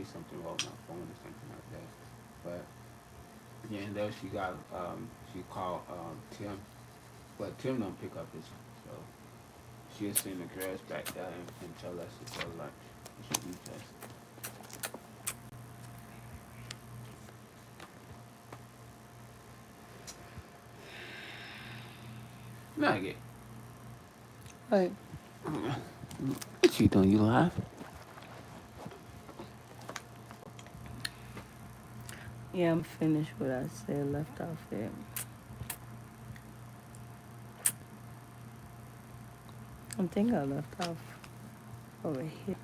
be something wrong with my phone or something like that. But yeah, and then she called Tim, but Tim don't pick up his phone. So she'll send the girls back there and tell us to go to lunch. She eats us. Maggie, Right. what you doing? You live? Yeah, I'm finished what I said, left off it. I think I left off over here.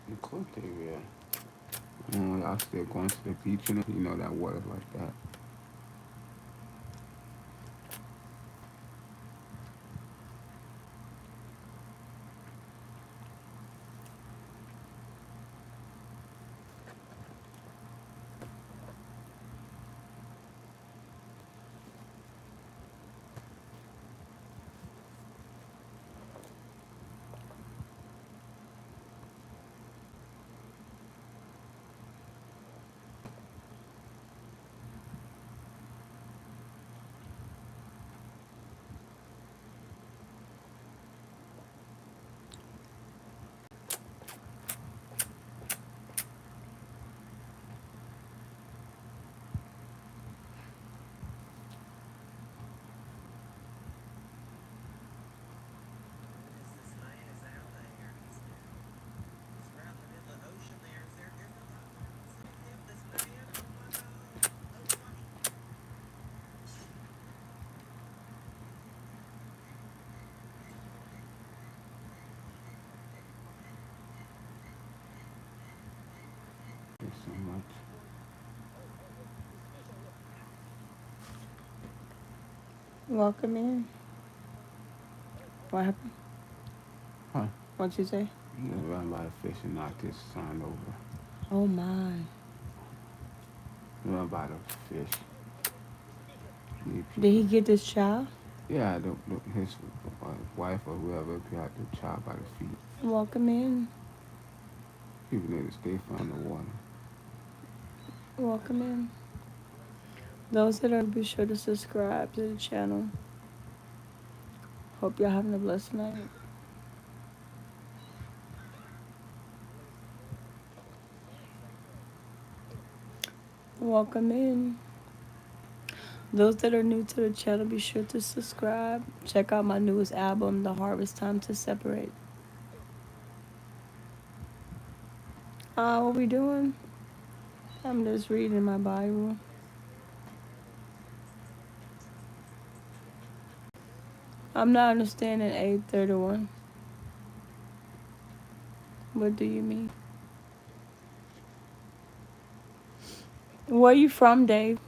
Of course they will. Y'all still going to the beach and you know that water like that. There's so much. Welcome in. What happened? Huh? What'd you say? You know, run by the fish and knock this sun over. Oh my. Run by the fish. Need Did people. he get this child? Yeah, his wife or whoever got the child by the feet. Welcome in. People need to stay from the water. Welcome in. Those that are be sure to subscribe to the channel. Hope y'all having a blessed night. Welcome in. Those that are new to the channel, be sure to subscribe. Check out my newest album, The Harvest Time to Separate. What we doing? I'm just reading my Bible. I'm not understanding 831. What do you mean? Where you from, Dave?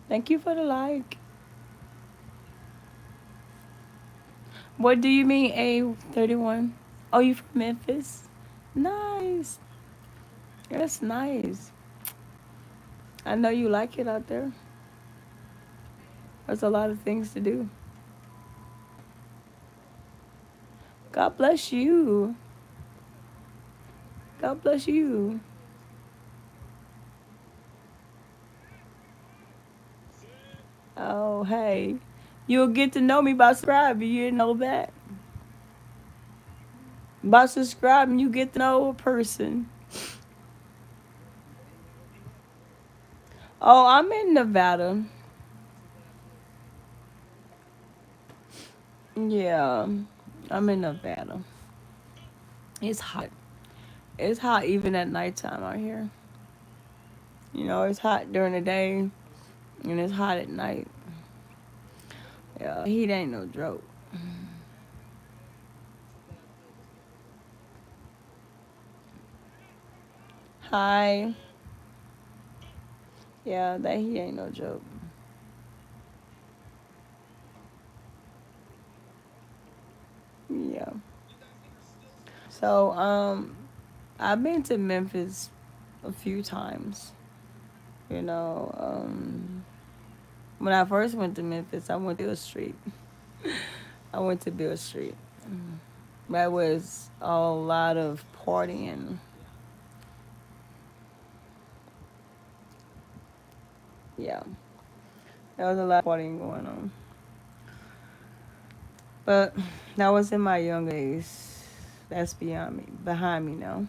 Thank you for the like. What do you mean A31? Oh, you from Memphis? Nice. That's nice. I know you like it out there. There's a lot of things to do. God bless you. God bless you. Oh, hey. You'll get to know me by subscribing. You didn't know that. By subscribing, you get to know a person. Oh, I'm in Nevada. Yeah, I'm in Nevada. It's hot. It's hot even at nighttime out here. You know, it's hot during the day and it's hot at night. Yeah, heat ain't no joke. Hi. Yeah, that heat ain't no joke. Yeah. So, I've been to Memphis a few times. You know, when I first went to Memphis, I went to Bill Street. I went to Bill Street. That was a lot of partying. Yeah, there was a lot of partying going on. But that was in my young days. That's beyond me, behind me now.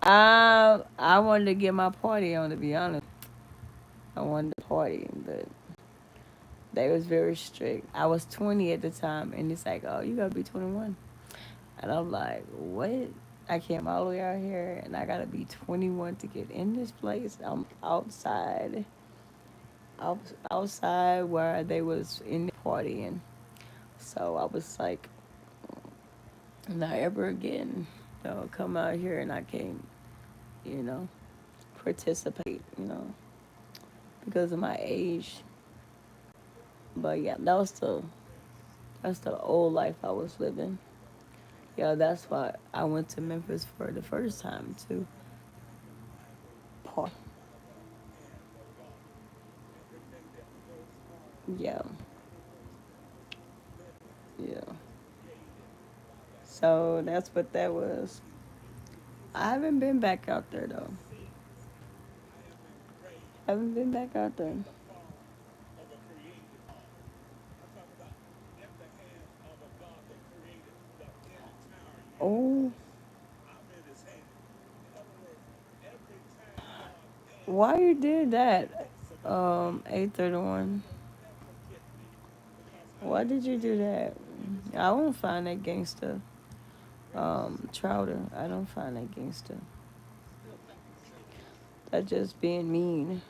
I wanted to get my party on. To be honest, I wanted to party, but they was very strict. I was 20 at the time, and it's like, oh, you gotta be 21, and I'm like, what? I came all the way out here, and I gotta be 21 to get in this place. I'm outside, out, outside where they was in partying. So I was like, not ever again. Come out here and I can't, you know, participate, because of my age. But yeah, that's the old life I was living. Yeah, that's why I went to Memphis for the first time too. Party. Yeah, yeah. So that's what that was. I haven't been back out there though. Haven't been back out there. Oh, why you did that? 831. Why did you do that? I won't find that gangster. Trouter. I don't find that gangster. That just being mean.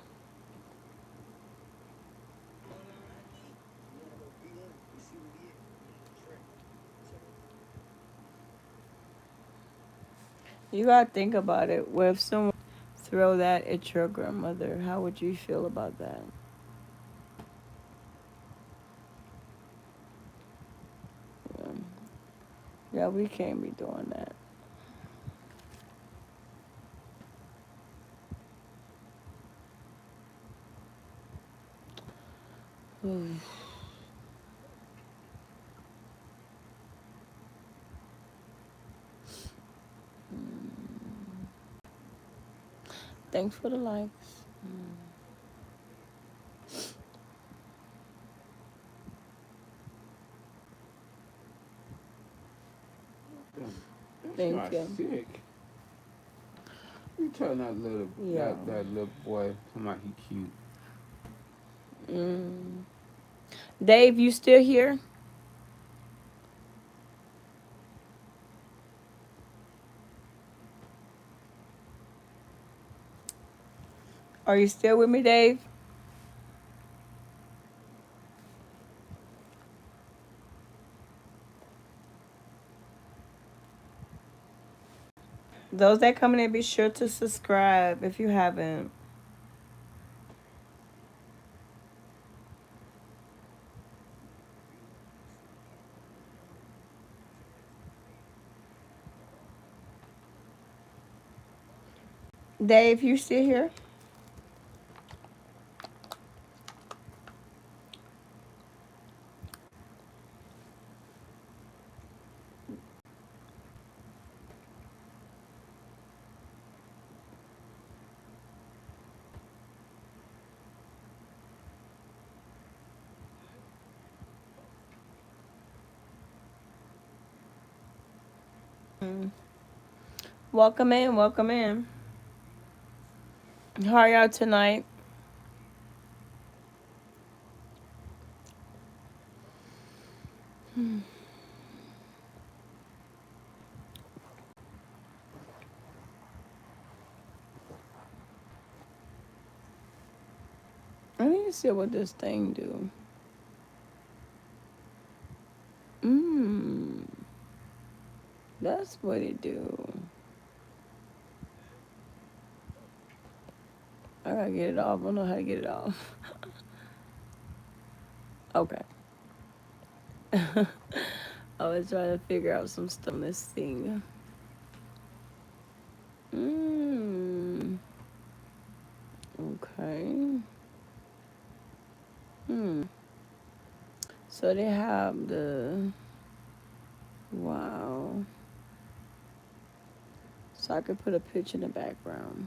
You gotta think about it. Well, if someone throw that at your grandmother, how would you feel about that? Yeah, yeah, we can't be doing that. Thanks for the likes. That's Thank not you. sick. You telling that little Yeah. that little boy talking about he cute. Mm. Dave, you still here? Are you still with me, Dave? Those that come in, be sure to subscribe if you haven't. Dave, you still here? Mm. Welcome in, welcome in. How are y'all tonight? I need to see what this thing do. Mmm. That's what it do. I gotta get it off. I don't know how to get it off. Okay. I was trying to figure out some stuff on this thing. Mmm. Okay. Hmm. So they have the wow. So I could put a picture in the background.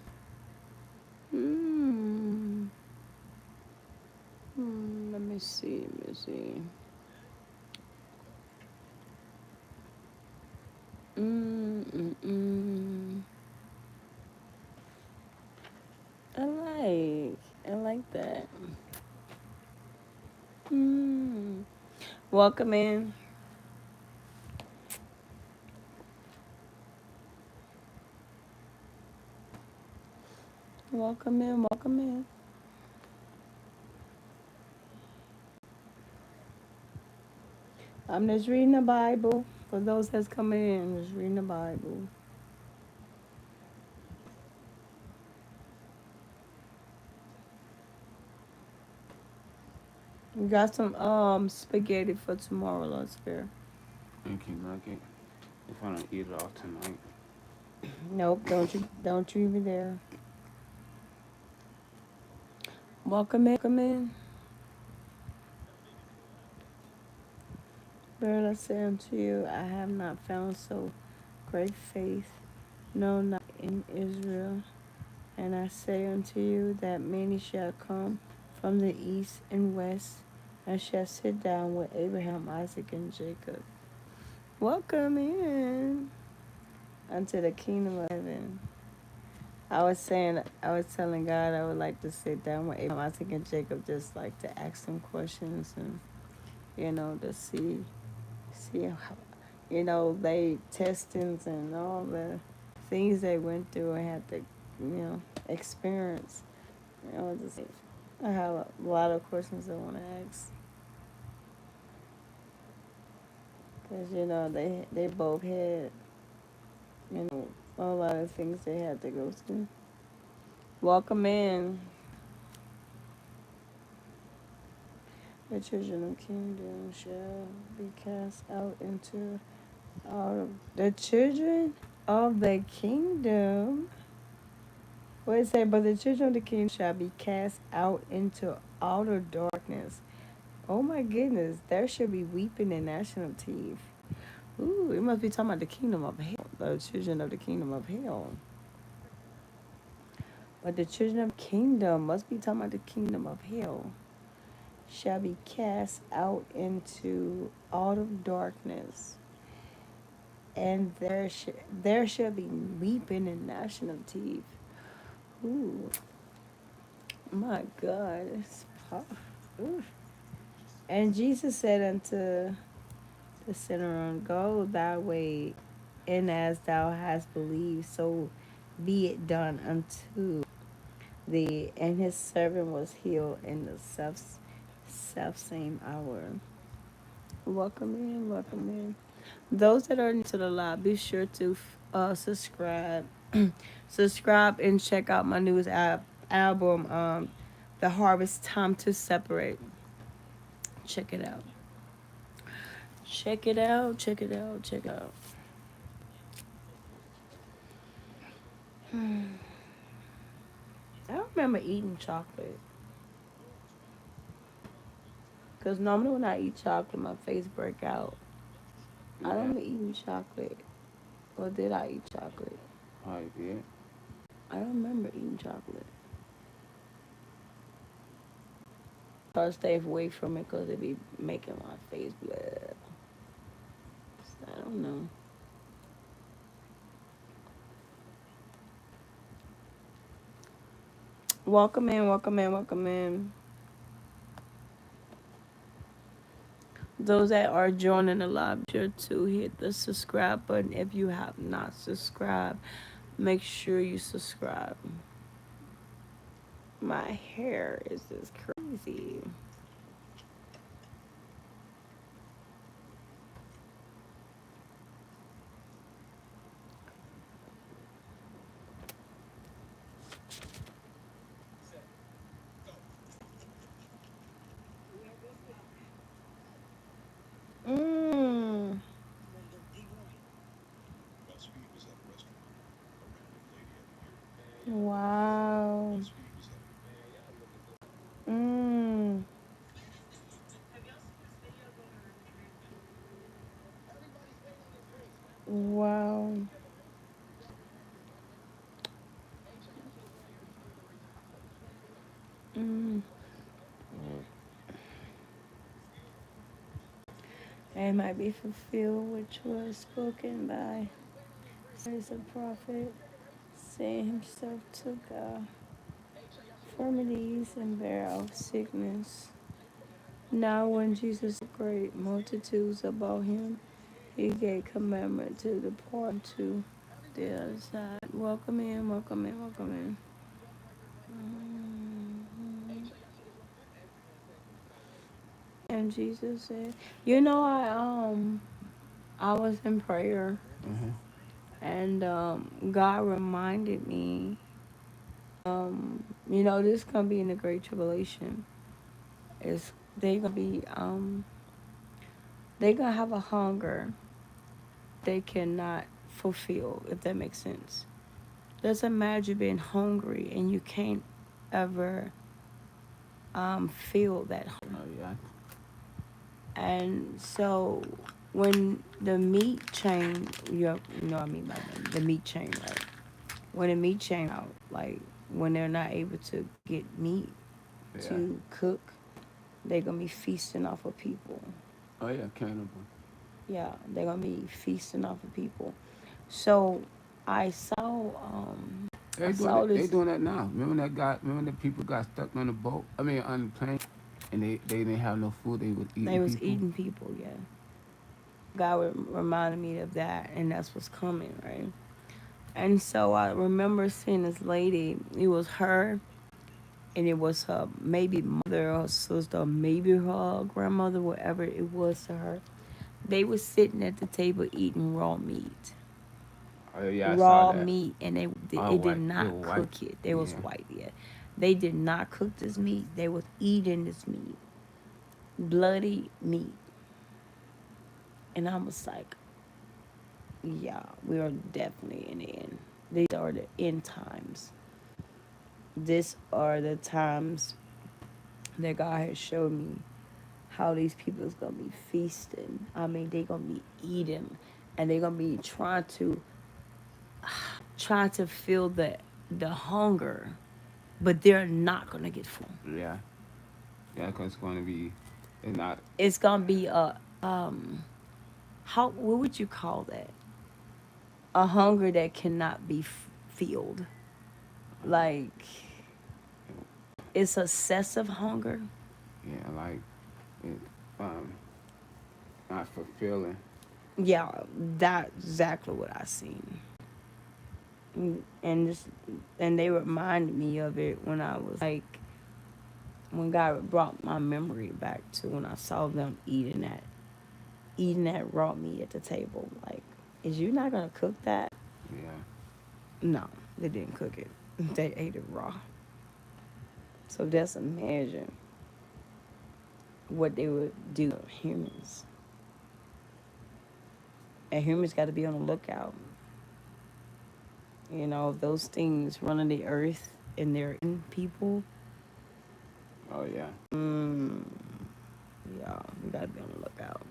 Hmm. Let me see. Let me see. Mm. I like that. Mm. Welcome in. Welcome in. Welcome in. I'm just reading the Bible. For those that's coming in, I'm just reading the Bible. We got some spaghetti for tomorrow, Lord's Fair. Thank you, Nugget. If I don't eat it all tonight. Nope, don't you even there. Welcome in. Lord, I say unto you, I have not found so great faith, no, not in Israel. And I say unto you that many shall come from the east and west, and shall sit down with Abraham, Isaac, and Jacob. Welcome in unto the kingdom of heaven. I was telling God I would like to sit down with Abraham, Isaac, and Jacob, just like to ask them questions and, to see how, they testings and all the things they went through and had to, experience. Just, I have a lot of questions I want to ask because they both had a lot of things they had to go through. Welcome in. The children of kingdom shall be cast out into all of the children of the kingdom. What it say? But the children of the kingdom shall be cast out into outer darkness. Oh my goodness, there should be weeping and gnashing of teeth. Ooh, it must be talking about the kingdom of hell, the children of the kingdom of hell. But the children of kingdom must be talking about the kingdom of hell. Shall be cast out into outer darkness, and there shall be weeping and gnashing of teeth. Ooh, my God, it's powerful. Ooh. And Jesus said unto the sinner, go thy way, and as thou hast believed, so be it done unto thee. And his servant was healed in the self same hour. Welcome in, welcome in. Those that are new to the live, be sure to subscribe, subscribe, and check out my newest album, "The Harvest Time to Separate." Check it out. Check it out. Check it out. Check it out. I don't remember eating chocolate because normally when I eat chocolate, my face break out. I don't Yeah, remember eating chocolate, or did I eat chocolate? I did. I don't remember eating chocolate. Try to stay away from it because it be making my face blood. So I don't know. Welcome in, welcome in, welcome in. Those that are joining the live, be sure to hit the subscribe button. If you have not subscribed, make sure you subscribe. My hair is just crazy. Mmm. Wow. Mmm. Wow. Mm. And might be fulfilled which was spoken by as a prophet, saying himself took infirmities and bear of sickness. Now when Jesus saw great multitudes about him, he gave commandment to depart to the other side. Welcome in, welcome in, welcome in. Mhm. And Jesus said, I was in prayer, Mm-hmm. and God reminded me, this gonna be in the Great Tribulation. Is they gonna be they gonna have a hunger they cannot fulfill, if that makes sense. Just imagine being hungry and you can't ever feel that hunger. Oh yeah. And so when the meat chain, you know what I mean by the meat chain, right? When the meat chain out, like when they're not able to get meat Yeah. to cook, they're gonna be feasting off of people. Oh yeah, cannibal. Yeah, they're gonna be feasting off of people. So I saw I saw They this. doing that now. Remember that guy? Remember the people got stuck on the boat? I mean, on the plane, and they didn't have no food. They was They eating was people. eating people, yeah. God reminded me of that, and that's what's coming, right? And so I remember seeing this lady. It was her, and it was her maybe mother or sister, maybe her grandmother, whatever it was to her. They were sitting at the table eating Oh yeah, I saw raw that. meat, and All it did white. They were not white. cook it. They was Yeah. white, yeah. They did not cook this meat. They was eating this meat, bloody meat, and I was like, yeah, we are definitely in the end. These are the end times. These are the times that God has showed me how these people is gonna be feasting. I mean, they gonna be eating, and they gonna be trying to feel the hunger, but they're not gonna get full. Yeah. Yeah, because it's going to be. It's not. It's gonna be a how what would you call that? A hunger that cannot be filled. Like it's excessive hunger. Yeah, like it. Um, not fulfilling. Yeah, that's exactly what I seen. And this, and they reminded me of it when I was like, when God brought my memory back to when I saw them eating that raw meat at the table. Like, is you not gonna cook that? Yeah. No, they didn't cook it. They ate it raw. So just imagine what they would do to humans. And humans got to be on the lookout. Those things running the earth and they're in people. Oh yeah. Mm, yeah, you got to be on the lookout.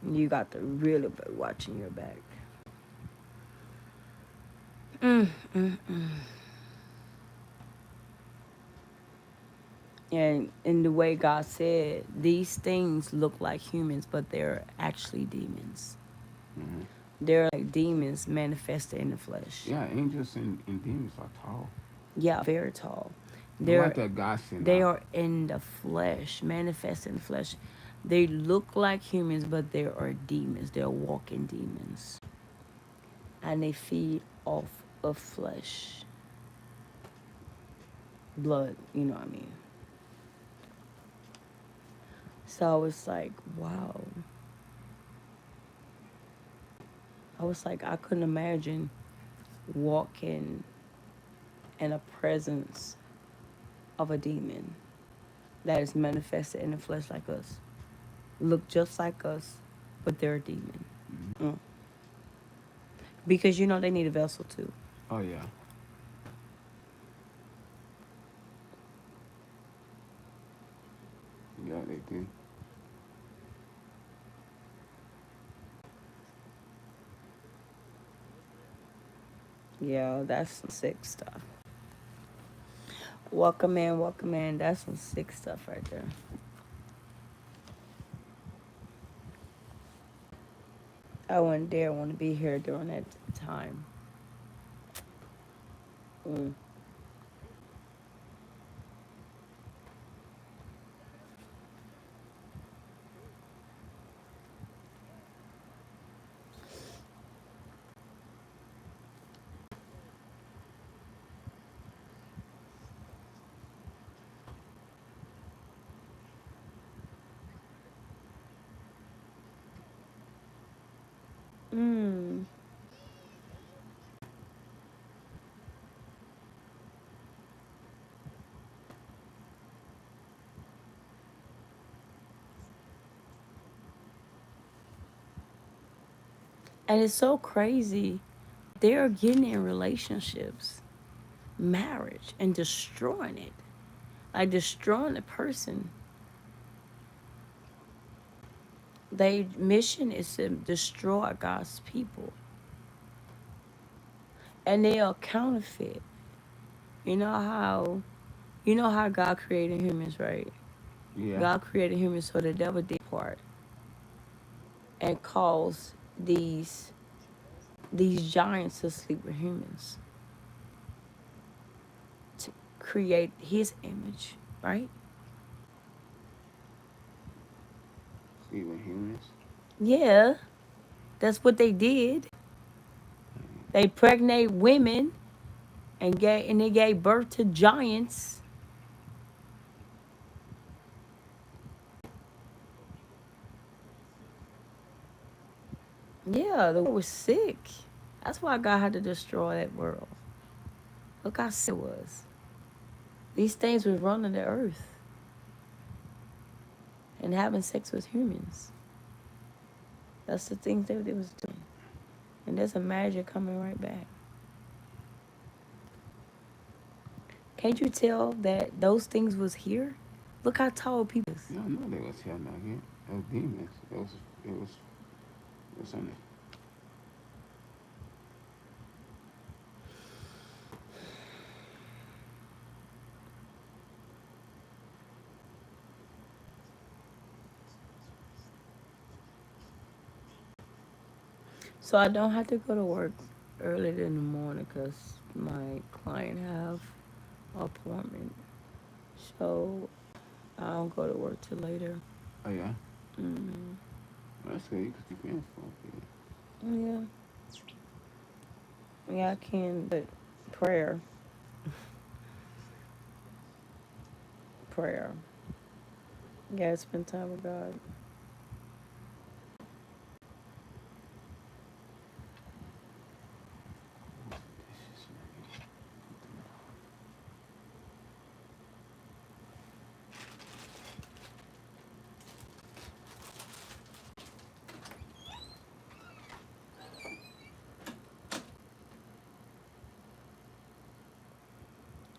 You got to really be watching your back. Mm, mm, mm. And in the way God said, these things look like humans, but they're actually demons. Hmm. They're like demons manifested in the flesh. Yeah, angels and demons are tall. Yeah, very tall. What about They're that God sent they out? are in the flesh, manifest in the flesh. They look like humans, but they are demons. They're walking demons, and they feed off of flesh, blood. You know what I mean? So it's like, wow. I was like, I couldn't imagine walking in a presence of a demon that is manifested in the flesh like us, look just like us, but they're a demon. Mm. Because you know they need a vessel too. Oh yeah, yeah they do. Yeah, that's some sick stuff. Welcome in, welcome in. That's some sick stuff right there. I wouldn't dare want to be here during that time. Mm. Mm. And it's so crazy. They're getting in relationships, marriage, and destroying it. Like destroying the person. Their mission is to destroy God's people. And they are counterfeit. You know how God created humans, right? Yeah, God created humans so the devil did part and caused these giants to sleep with humans to create his image, right? see with humans. Yeah, that's what they did. They pregnate women and they gave birth to giants. Yeah, the world was sick. That's why God had to destroy that world. Look how sick it was. These things was running the earth and having sex with humans. That's the things that they was doing. And there's a magic coming right back. Can't you tell that those things was here? Look how tall people is. Yeah, I know they was hell out here. Those demons. It was on it. So I don't have to go to work early in the morning because my client have an appointment. So I don't go to work till later. Oh yeah, Mm. well, that's good. You could keep in for it. Yeah, yeah, I can. But prayer, prayer. You gotta spend time with God.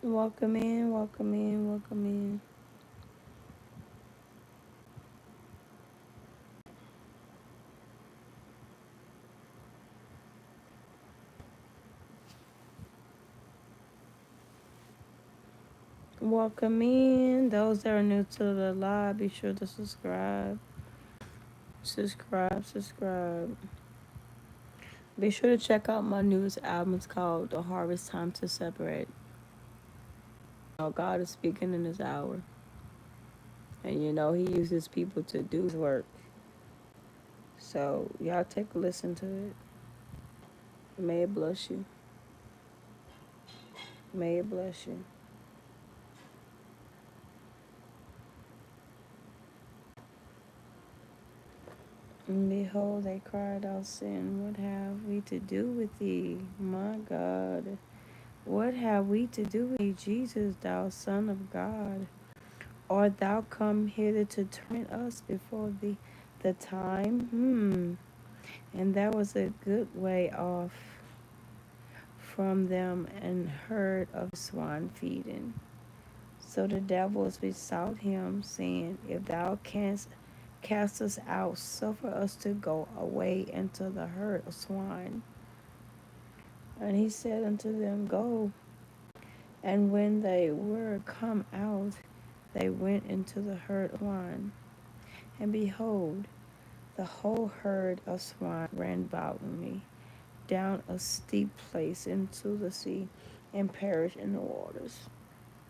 Welcome in, welcome in, welcome in. Welcome in. Those that are new to the live, be sure to subscribe. Subscribe, subscribe. Be sure to check out my newest album. It's called The Harvest Time to Separate. God is speaking in this hour. And He uses people to do His work. So y'all take a listen to it. May it bless you. May it bless you. And behold, they cried out, saying, what have we to do with thee, my God? What have we to do with thee, Jesus, thou Son of God? Art thou come hither to torment us before the time? And that was a good way off from them, and heard of swine feeding. So the devils besought him, saying, if thou canst cast us out, suffer us to go away into the herd of swine. And he said unto them, go. And when they were come out, they went into the herd of swine. And behold, the whole herd of swine ran violently down a steep place into the sea, and perished in the waters.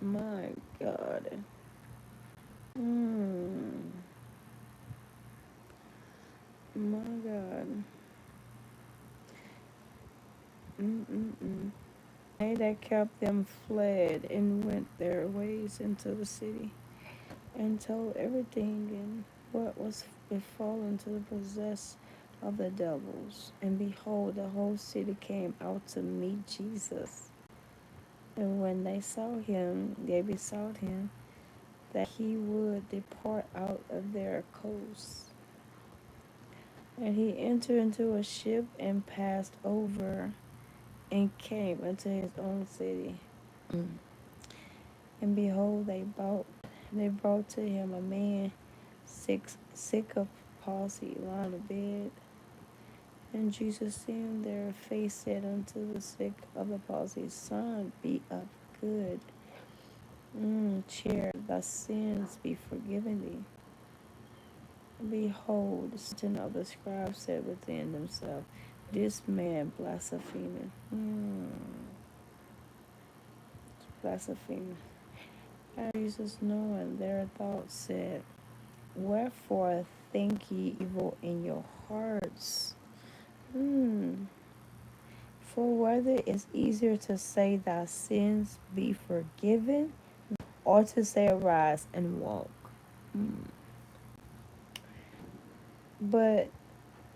My God. My God. They that kept them fled and went their ways into the city, and told everything and what was befallen to the possessed of the devils. And behold, the whole city came out to meet Jesus. And when they saw him, they besought him that he would depart out of their coasts. And he entered into a ship and passed over, and came into his own city. And behold, they brought to him a man sick of palsy, lying on the bed. And Jesus, seeing their face, said unto the sick of the palsy, Son, be up good. Cheer, thy sins be forgiven thee. Behold, certain of the scribes said within themselves, this man blaspheming. Blaspheming. And Jesus, knowing their thoughts, said, wherefore think ye evil in your hearts? For whether it is easier to say thy sins be forgiven, or to say arise and walk. But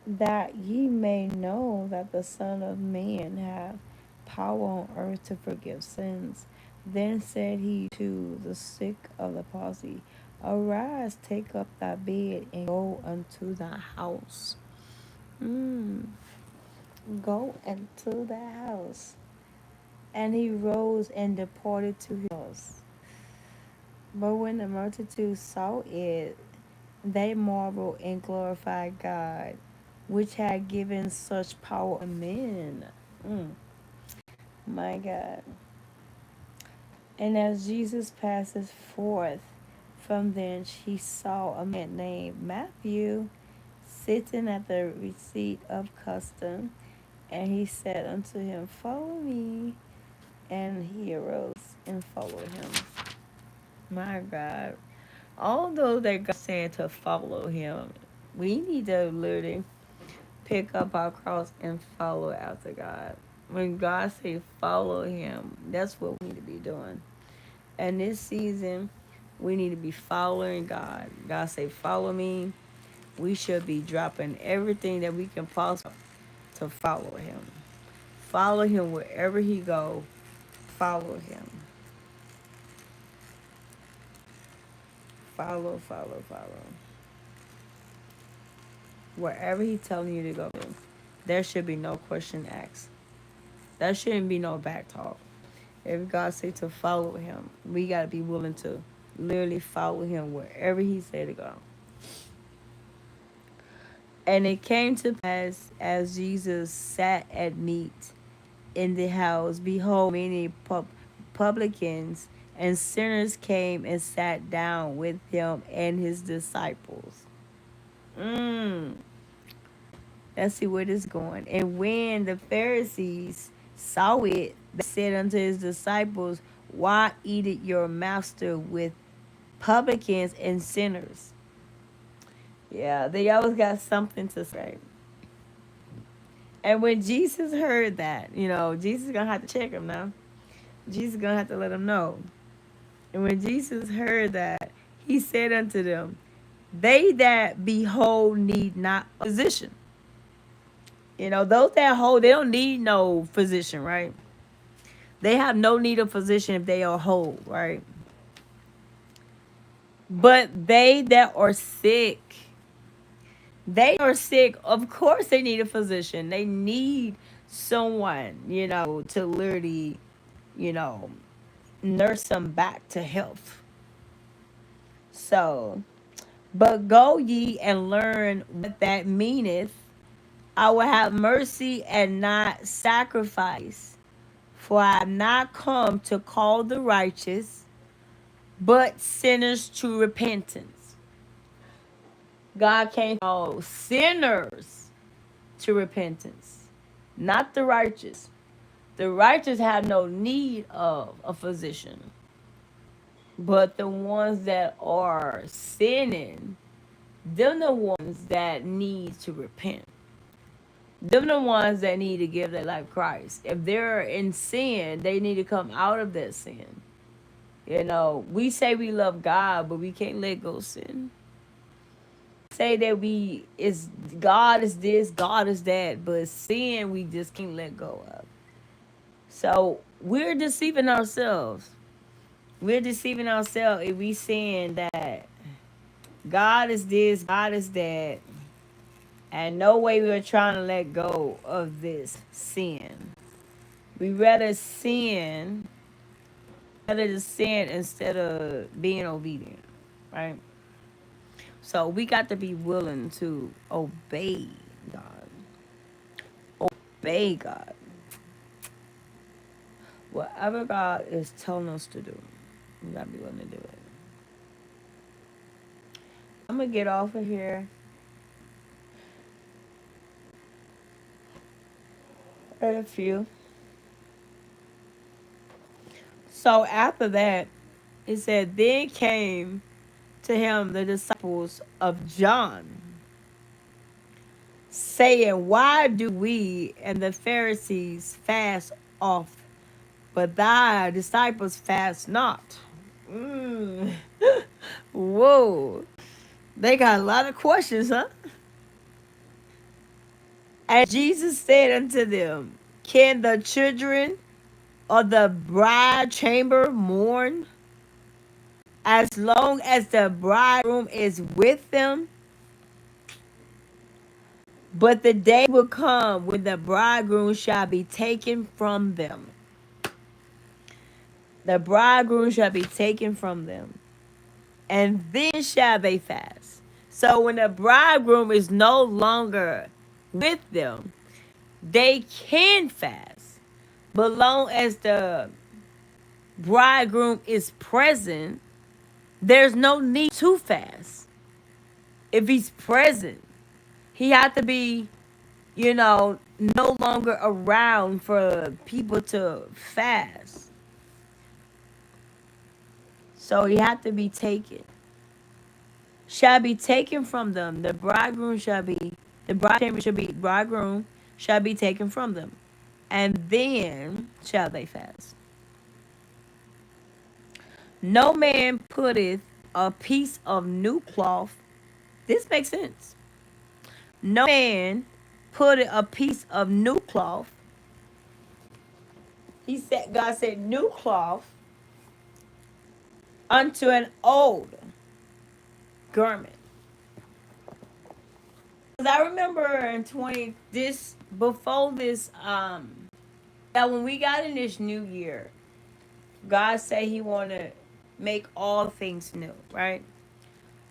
that ye may know that the Son of Man hath power on earth to forgive sins. Then said he to the sick of the palsy, arise, take up thy bed, and go unto thy house. Go into the house. And he rose and departed to his house. But when the multitude saw it, they marveled and glorified God, which had given such power to men. My God. And as Jesus passes forth from thence, he saw a man named Matthew sitting at the receipt of custom. And he said unto him, follow me. And he arose and followed him. My God. Although that God said to follow him, we need to literally pick up our cross and follow after God. When God say follow him, that's what we need to be doing. And this season, we need to be following God. God say follow me. We should be dropping everything that we can possibly to follow him. Follow him wherever he go. Follow him. Follow. Wherever he's telling you to go, there should be no question asked. There shouldn't be no back talk. If God say to follow him, we got to be willing to literally follow him wherever he said to go. And it came to pass, as Jesus sat at meat in the house, behold, many publicans and sinners came and sat down with him and his disciples. Let's see where this is going. And when the Pharisees saw it, they said unto his disciples, Why eat your master with publicans and sinners? Yeah, they always got something to say. And when Jesus heard that, Jesus is gonna have to check him now. Jesus is gonna have to let him know. And when Jesus heard that, he said unto them, they that behold need not a physician. Those that hold, they don't need no physician, right? They have no need of physician if they are whole, right? But they that are sick, of course they need a physician. They need someone, to literally, you know, nurse them back to health. So, but go ye and learn what that meaneth. I will have mercy and not sacrifice. For I have not come to call the righteous, but sinners to repentance. God came to call sinners to repentance, not the righteous. The righteous have no need of a physician, but the ones that are sinning, them the ones that need to repent. Them the ones that need to give their life to Christ. If they're in sin, they need to come out of that sin. We say we love God, but we can't let go of sin. Say that God is this, God is that, but sin we just can't let go of. So we're deceiving ourselves. We're deceiving ourselves if we saying that God is this, God is that, and no way we're trying to let go of this sin. We rather to sin instead of being obedient, right? So we got to be willing to obey God. Obey God. Whatever God is telling us to do, we got to be willing to do it. I'm going to get off of here. At a few. So after that, it said, then came to him the disciples of John, saying, why do we and the Pharisees fast oft, but thy disciples fast not? Whoa. They got a lot of questions, huh? And Jesus said unto them, can the children of the bride chamber mourn as long as the bridegroom is with them? But the day will come when the bridegroom shall be taken from them. The bridegroom shall be taken from them, and then shall they fast. So when the bridegroom is no longer with them, they can fast. But long as the bridegroom is present, there's no need to fast. If he's present, he had to be, no longer around for people to fast. So he had to be taken. Shall be taken from them. The bridegroom shall be, the bride chamber shall be, bridegroom shall be taken from them. And then shall they fast. No man putteth a piece of new cloth. This makes sense. No man putteth a piece of new cloth. God said new cloth unto an old garment. Because I remember in before this, that when we got in this new year, God said he want to make all things new, right?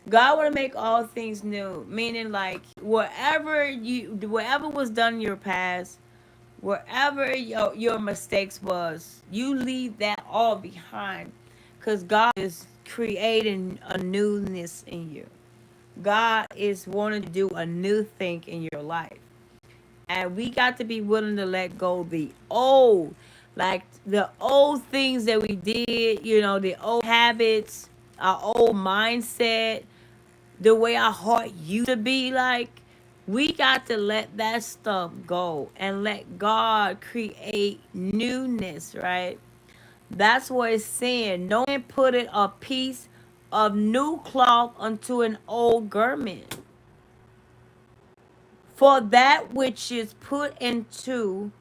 God want to make all things new, meaning like whatever was done in your past, wherever your mistakes was, you leave that all behind, because God is creating a newness in you. God is wanting to do a new thing in your life. And we got to be willing to let go of the old. Like the old things that we did, the old habits, our old mindset, the way our heart used to be. Like, we got to let that stuff go and let God create newness, right? That's what it's saying. No man put it a piece of new cloth unto an old garment. For that which is put into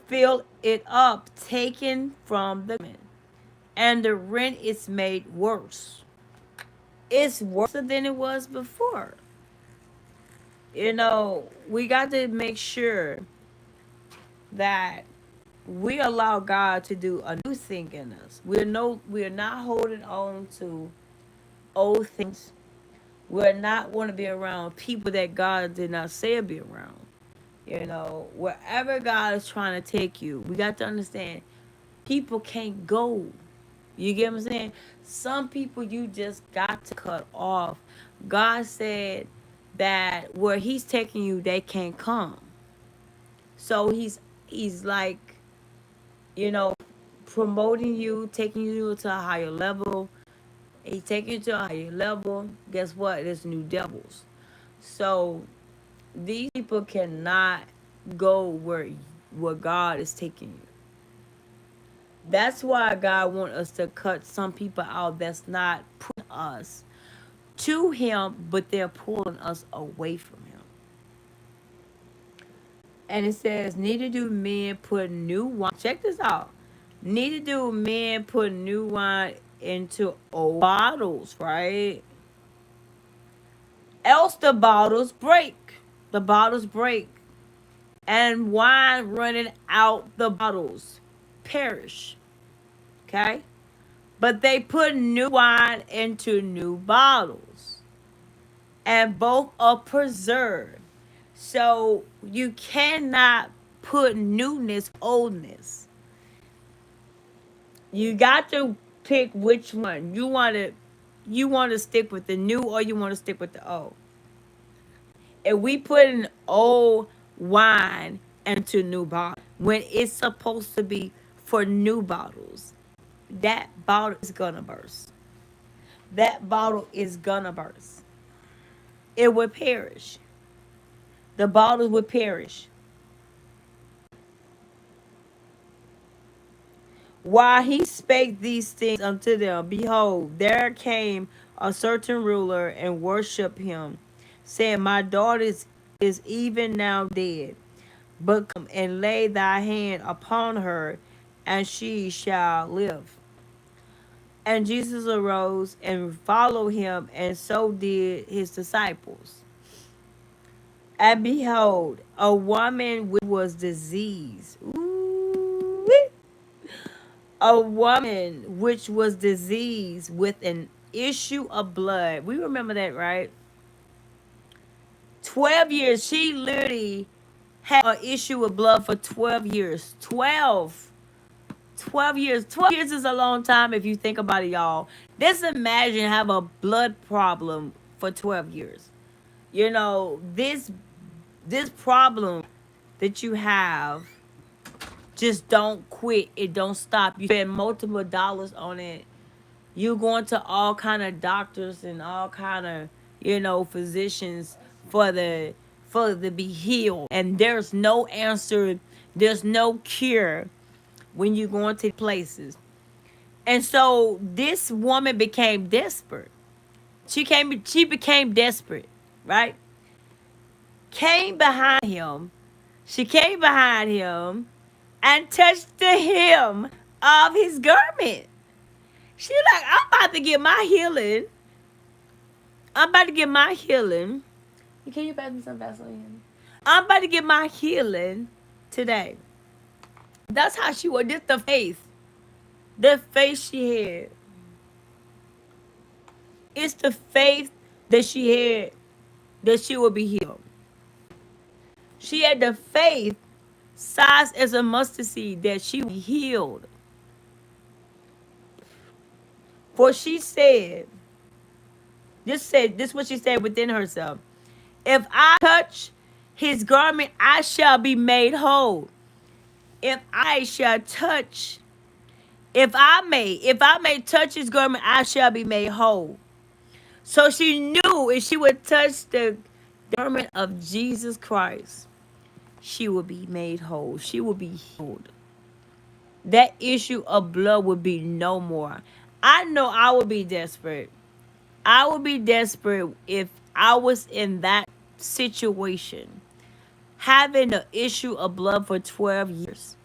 fill it up, taken from the garment, and the rent is made worse. It's worse than it was before. We got to make sure that we allow God to do a new thing in us. We're not holding on to old things. We're not want to be around people that God did not say be around. Wherever God is trying to take you, we got to understand people can't go. You get what I'm saying? Some people you just got to cut off. God said that where He's taking you, they can't come. So He's like, you know, promoting you, taking you to a higher level. He's taking you to a higher level. Guess what? There's new devils. So these people cannot go where God is taking you. That's why God wants us to cut some people out that's not putting us to Him, but they're pulling us away from Him. And it says, neither do men put new wine. Check this out. Neither do men put new wine into old bottles, right? Else the bottles break. The bottles break. And wine running out the bottles perish. Okay? But they put new wine into new bottles. And both are preserved. So you cannot put newness, oldness. You got to pick which one. You want to stick with the new or you want to stick with the old. If we put an old wine into new bottle when it's supposed to be for new bottles, that bottle is gonna burst. That bottle is gonna burst. It would perish. The bottles would perish. While he spake these things unto them, behold, there came a certain ruler and worshipped him, saying, my daughter is even now dead, but come and lay thy hand upon her, and she shall live. And Jesus arose and followed him, and so did his disciples. And behold, a woman which was diseased. Ooh, a woman which was diseased with an issue of blood. We remember that, right? 12 years. She literally had an issue of blood for 12 years. 12 years. 12 years is a long time if you think about it, y'all. Just imagine have a blood problem for 12 years. This problem that you have, just don't quit. It don't stop. You spend multiple dollars on it. You going to all kind of doctors and all kind of physicians for the be healed, and there's no answer. There's no cure when you go into places. And so this woman became desperate. She became desperate, right? Came behind him. She came behind him and touched the hem of his garment. She like, I'm about to get my healing. I'm about to get my healing. Can you pass me some Vaseline? I'm about to get my healing today. That's how she was. This the faith. The faith she had. It's the faith that she had that she would be healed. She had the faith size as a mustard seed that she would be healed. For she said, this is what she said within herself. If I touch his garment, I shall be made whole. if I shall touch, if I may touch his garment, I shall be made whole. So she knew if she would touch the garment of Jesus Christ, she would be made whole. She would be healed. That issue of blood would be no more. I know I would be desperate. I would be desperate if I was in that situation, having the issue of blood for 12 years.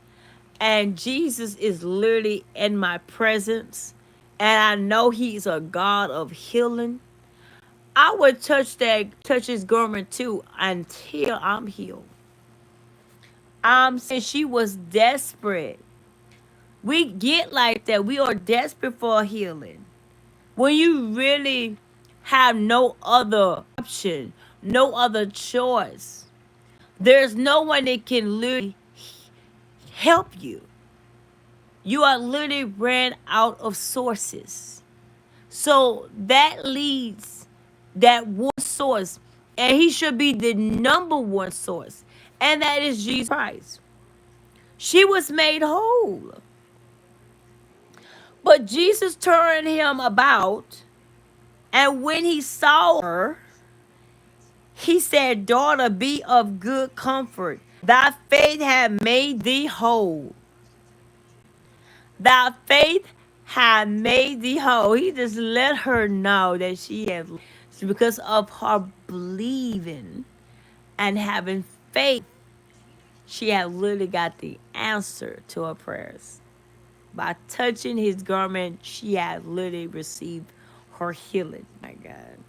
And Jesus is literally in my presence. And I know he's a God of healing. I would touch his garment too until I'm healed. Saying she was desperate. We get like that. We are desperate for healing. When you really have no other option, no other choice, there's no one that can literally help you. You are literally ran out of sources. So that leads that one source, and he should be the number one source, and that is Jesus Christ. She was made whole. But Jesus turned him about, and when he saw her, he said, "Daughter, be of good comfort. Thy faith hath made thee whole. Thy faith hath made thee whole." He just let her know that she had, because of her believing and having faith, she had literally got the answer to her prayers. By touching his garment, she had literally received her healing. My God.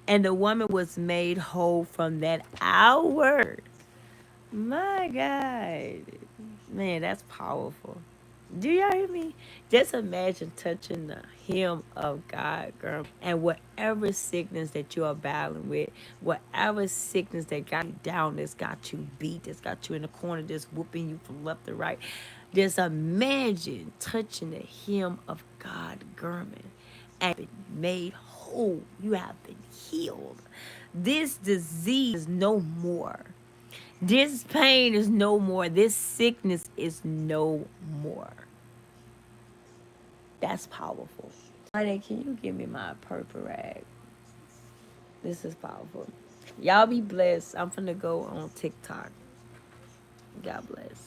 And the woman was made whole from that hour. My God. Man, that's powerful. Do y'all hear me? Just imagine touching the hem of God, girl. And whatever sickness that you are battling with, whatever sickness that got you down, that's got you beat, that's got you in the corner, just whooping you from left to right. Just imagine touching the hem of God garment and been made whole. You have been healed. This disease is no more. This pain is no more. This sickness is no more. That's powerful. Honey, can you give me my purple rag? This is powerful. Y'all be blessed. I'm finna go on TikTok. God bless.